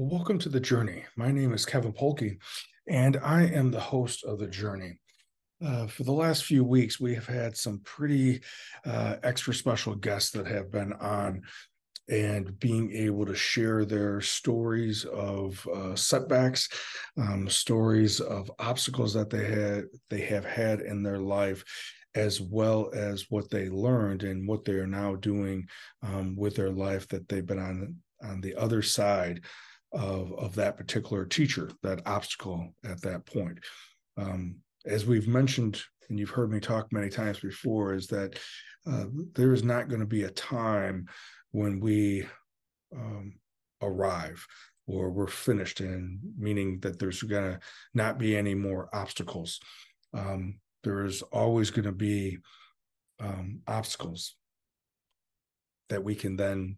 Well, welcome to the journey. My name is Kevin Polke, and I am the host of the journey. For the last few weeks, we have had some pretty extra special guests that have been on and being able to share their stories of setbacks, stories of obstacles that they have had in their life, as well as what they learned and what they are now doing with their life that they've been on the other side of that particular teacher, that obstacle at that point. As we've mentioned, and you've heard me talk many times before, is that there is not going to be a time when we um, arrive or we're finished, and meaning that there's going to not be any more obstacles. There is always going to be obstacles that we can then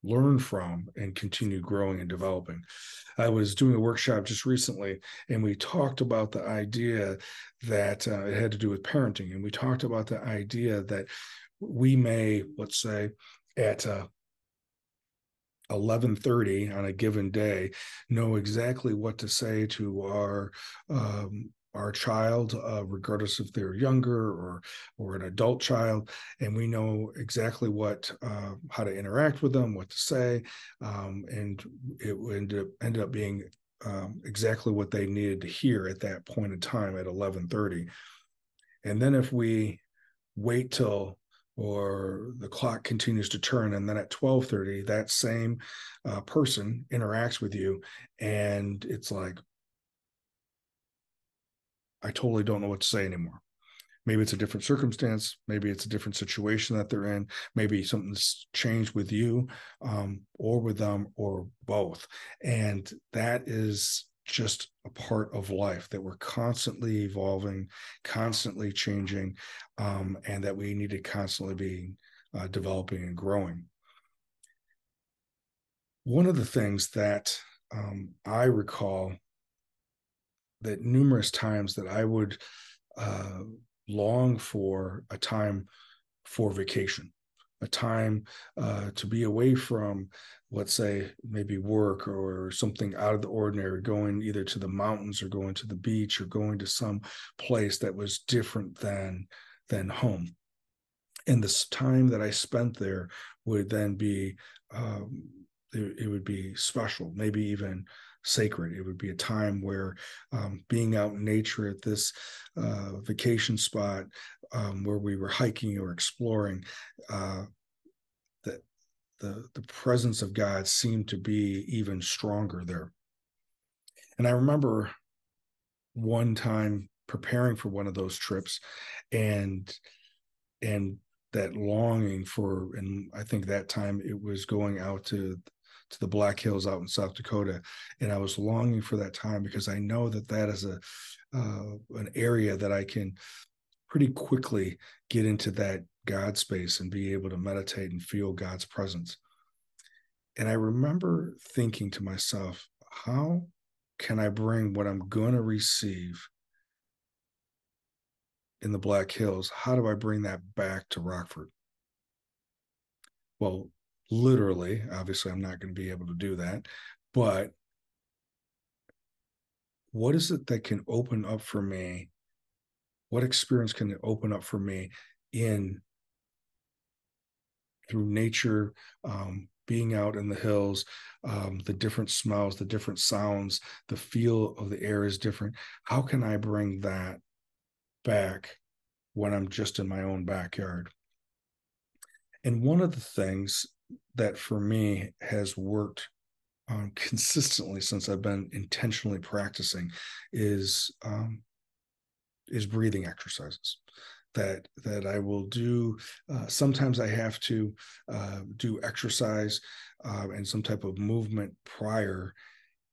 learn from and continue growing and developing. I was doing a workshop just recently, and we talked about the idea that it had to do with parenting. And we talked about the idea that we may, let's say, at 11:30 on a given day, know exactly what to say to our child, regardless if they're younger or an adult child, and we know exactly what how to interact with them, what to say, and it ended up being exactly what they needed to hear at that point in time at 11:30. And then if we wait till or the clock continues to turn, and then at 12:30 that same person interacts with you, and it's like, I totally don't know what to say anymore. Maybe it's a different circumstance, maybe it's a different situation that they're in, maybe something's changed with you, or with them, or both. And that is just a part of life, that we're constantly evolving, constantly changing, and that we need to constantly be developing and growing. One of the things that I recall that numerous times that I would uh, long for a time for vacation, a time to be away from, let's say, maybe work or something out of the ordinary, going either to the mountains or going to the beach or going to some place that was different than home. And this time that I spent there would then be it would be special, maybe even sacred. It would be a time where being out in nature at this vacation spot, where we were hiking or exploring, that the presence of God seemed to be even stronger there. And I remember one time preparing for one of those trips, and and that longing for, and I think that time it was going out to the Black Hills out in South Dakota, and I was longing for that time because I know that that is a an area that I can pretty quickly get into that God space and be able to meditate and feel God's presence. And I remember thinking to myself, how can I bring what I'm going to receive in the Black Hills? How do I bring that back to Rockford? Well, literally, obviously, I'm not going to be able to do that. But what is it that can open up for me? What experience can it open up for me in through nature, being out in the hills, the different smells, the different sounds, the feel of the air is different. How can I bring that back when I'm just in my own backyard? And one of the things that for me has worked consistently since I've been intentionally practicing is breathing exercises that I will do. Sometimes I have to do exercise and some type of movement prior,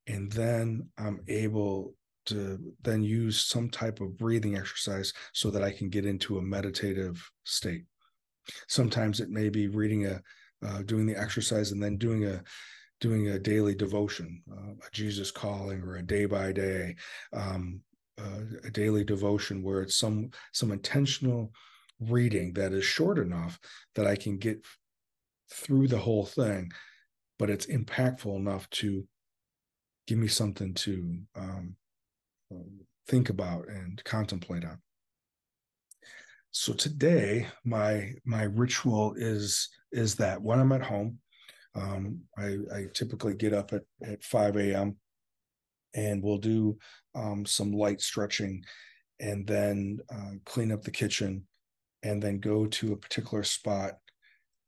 and then I'm able to then use some type of breathing exercise so that I can get into a meditative state. Sometimes it may be reading doing the exercise and then doing a daily devotion, a Jesus calling or a day by day, a daily devotion where it's some intentional reading that is short enough that I can get through the whole thing, but it's impactful enough to Give me something to think about and contemplate on. So today, my ritual is that when I'm at home, I typically get up at 5 a.m. and we'll do some light stretching, and then clean up the kitchen, and then go to a particular spot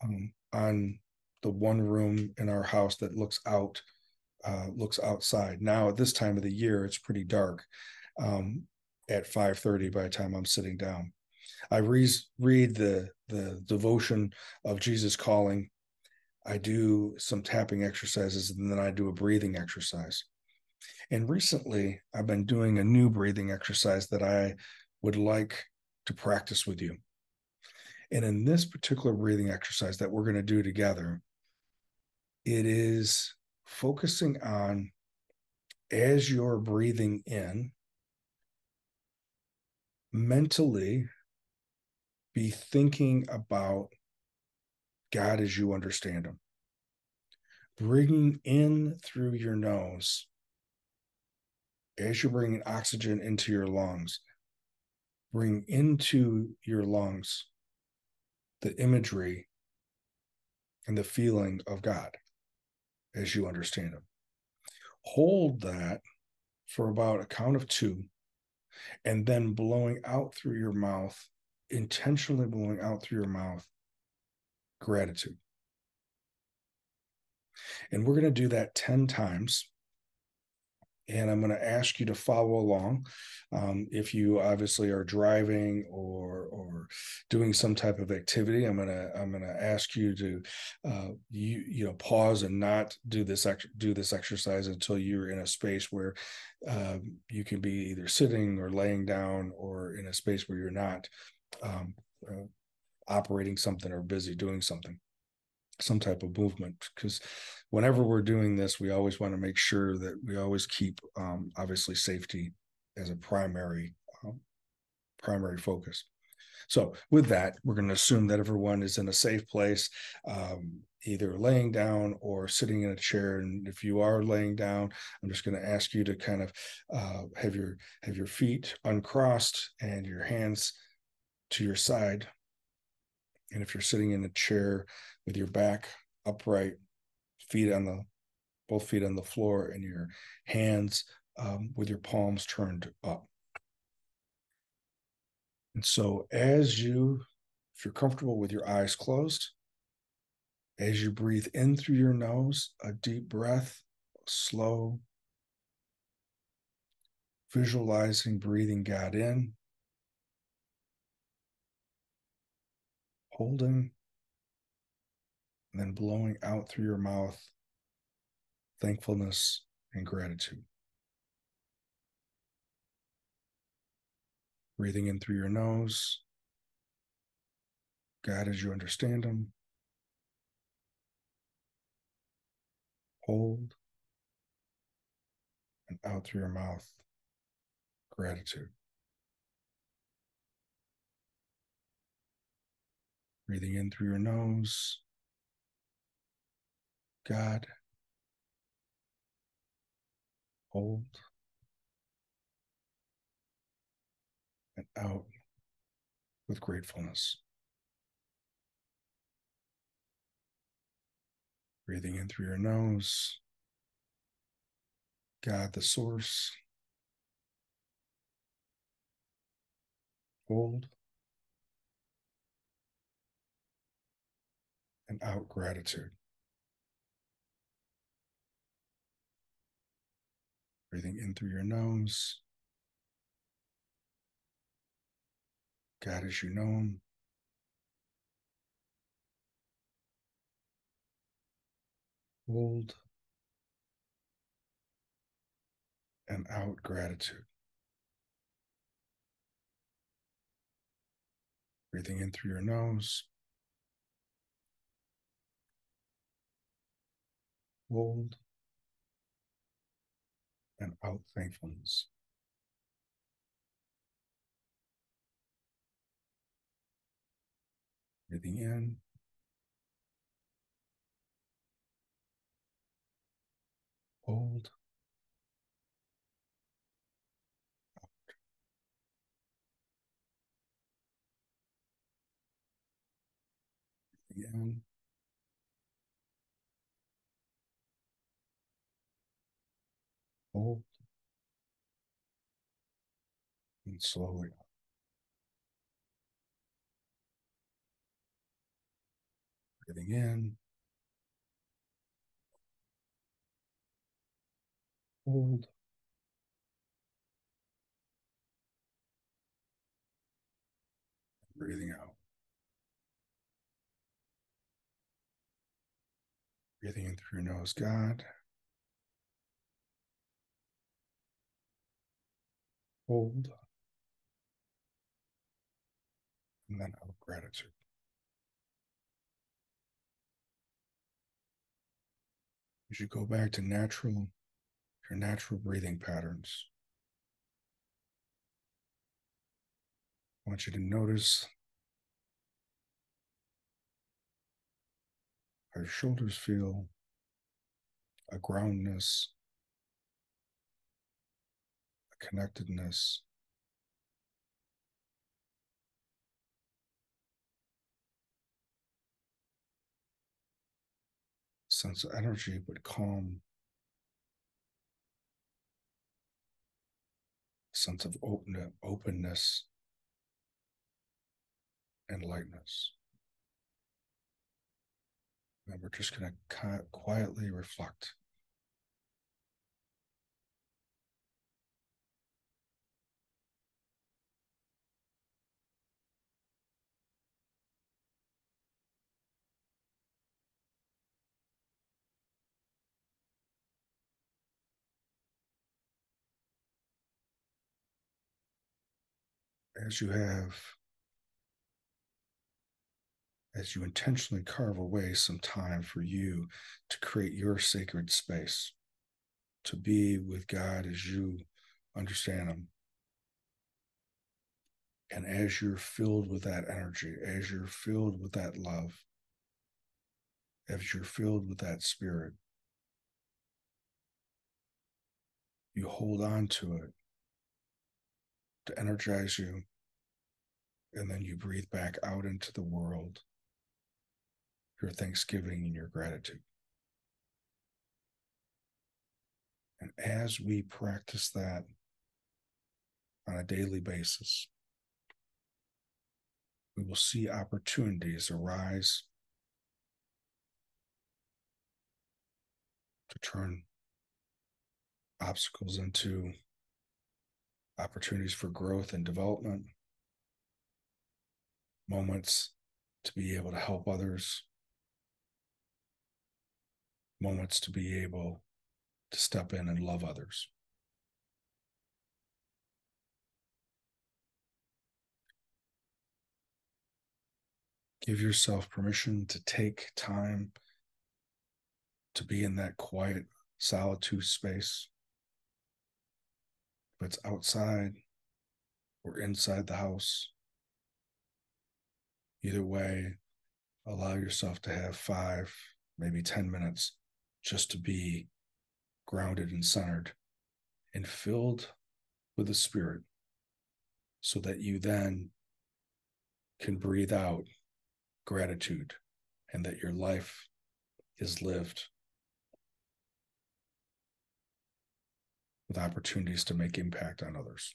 on the one room in our house that looks outside. Now at this time of the year, it's pretty dark at 5:30 by the time I'm sitting down. I read the devotion of Jesus Calling. I do some tapping exercises, and then I do a breathing exercise. And recently, I've been doing a new breathing exercise that I would like to practice with you. And in this particular breathing exercise that we're going to do together, it is focusing on, as you're breathing in, mentally be thinking about God as you understand him. Bringing in through your nose, as you're bringing oxygen into your lungs, bring into your lungs the imagery and the feeling of God as you understand him. Hold that for about a count of 2, and then blowing out through your mouth, intentionally blowing out through your mouth, gratitude. And we're going to do that 10 times. And I'm going to ask you to follow along. If you obviously are driving or doing some type of activity, I'm gonna ask you to pause and not do this exercise until you're in a space where you can be either sitting or laying down, or in a space where you're not um, operating something or busy doing something, some type of movement. Because whenever we're doing this, we always want to make sure that we always keep obviously safety as a primary focus. So with that, we're going to assume that everyone is in a safe place, either laying down or sitting in a chair. And if you are laying down, I'm just going to ask you to kind of have your feet uncrossed and your hands to your side. And if you're sitting in a chair with your back upright, both feet on the floor, and your hands with your palms turned up. And so if you're comfortable with your eyes closed, as you breathe in through your nose, a deep breath, slow, visualizing breathing God in, holding, and then blowing out through your mouth, thankfulness and gratitude. Breathing in through your nose, God as you understand him. Hold, and out through your mouth, gratitude. Breathing in through your nose, God. Hold, and out with gratefulness. Breathing in through your nose, God, the source. Hold, and out gratitude. Breathing in through your nose, God as you know him. Hold, and out gratitude. Breathing in through your nose. Hold, and out thankfulness. Breathing in. Hold, in. Hold. And slowly out. Breathing in. Hold. Breathing out. Breathing in through your nose, God. Hold. And then out, gratitude. You should go back to your natural breathing patterns. I want you to notice how your shoulders feel, a groundness, a connectedness. Sense of energy, but calm, sense of openness and lightness. And we're just going to quietly reflect. As you have, as you intentionally carve away some time for you to create your sacred space, to be with God as you understand Him. And as you're filled with that energy, as you're filled with that love, as you're filled with that spirit, you hold on to it to energize you, and then you breathe back out into the world your thanksgiving and your gratitude. And as we practice that on a daily basis, we will see opportunities arise to turn obstacles into opportunities for growth and development, moments to be able to help others, moments to be able to step in and love others. Give yourself permission to take time to be in that quiet solitude space. If it's outside or inside the house, either way, allow yourself to have 5, maybe 10 minutes just to be grounded and centered and filled with the Spirit, so that you then can breathe out gratitude and that your life is lived with opportunities to make impact on others.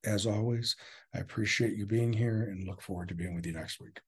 As always, I appreciate you being here and look forward to being with you next week.